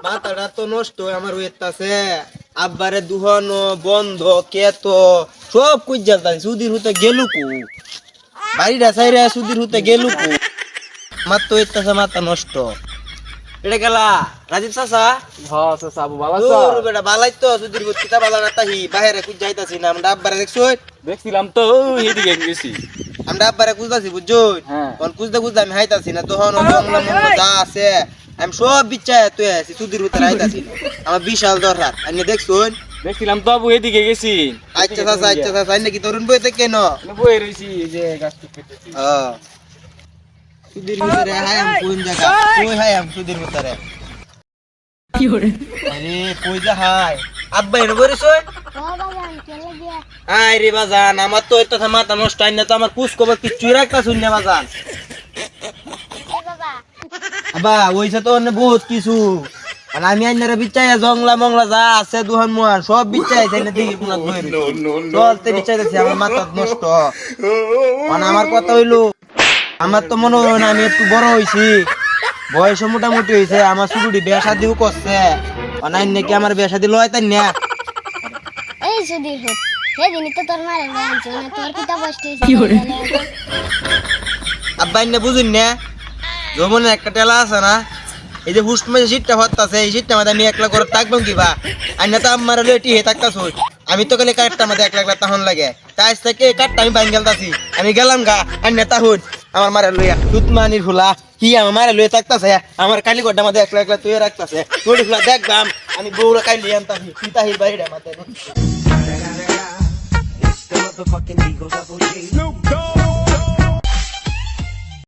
মাথাটা তো নষ্ট আমার হইতাছে। আব্বারে দুহানো বন্ধ কেত সব কুইজাল তাই সুদির হতে গেলুকু বাড়িটা চাইরে সুদির হতে গেলুকু আমার তো হইতাছে মাথা নষ্ট। এটা গেলা রাজীব চাচা হ্যাঁ চাচা আবু ভালো আছো? তোর বেটা বালাই তো সুদির কিতা বালা না তাহি বাইরে কুইজাইতাছি না আমরা আব্বারে দেখছো দেখছিলাম তো এদিকে গেছি। আমরা আব্বারে কুইতাছি বুঝছো হ্যাঁ। কোন কুইজতে কুইজতে আমি হাইতাছি না তখন জংলা মংলা যা আছে আমি সব বিচ্ছায় তুই আছি সুদির হতে হাইতাছি আমার বিশাল দরকার আমি দেখছো। দেখছিলাম তো আবু এদিকে গেছি। আচ্ছা চাচা নাকি তরুণ বইতে কেন বই রইছি যে গাছ কেটেছি। সুদির ভিতরে হাই আম কোন জায়গা কই হাই আম সুদির ভিতরে কি হরে আরে কই যা হাই আব্বা এর বরিস ওই আই রে বাজান আমার তো এটা মাথা নষ্ট আইন না তো আমার কুস কবে কিচ্ছুই রাখতা শুননে বাজান আবা ওইসে তো অন্য বহুত কিছু আর আমি আইনারে বিচ্চাইয়া জংলা মংলা যা আছে দুহান মুহান সব বিচ্চাই যাই না দিকে কোন বই চলতে বিচ্চাইতেছি আমার মাথা নষ্ট মানে আমার কথা হইলো আমার তো মনে হয় না আমি একটু বড় হইছি বয়স মোটামুটি হইছে আমার শুরুটি বিয়া শাদিও করছে অনাই নাকি আমার বিয়া শাদি লয় তাই না এই সুধীর হোক সেদিনই তো তোর মারে আনছো না তোর কিতা বসতে আব্বা ইন্নে বুঝুন না জমনে একটা টেলা আছে না এই যে হুস্ট মেজে শীতটা হতাছে এই শীতটা মধ্যে আমি একলা করে থাকবো কিবা আইনা তো আমার লেটি হে থাকতাছ আমি তো গেলে কাঠটা মধ্যে একলা একলা তখন লাগে তাই থেকে কাঠটা আমি বাইন গেলতাছি আমি গেলাম গা আইনা তাহুন আমার মারে লইয়া দুধমানির ফুলা কি আমার মারে লইয়া থাকতাছে আমার কালীগড়টা মধ্যে একলা একলা তুই রাখতাছে তোর ফুলা দেখবাম আমি বউরা কাইলি আনতাছি পিতাহির বাইরে মাথায়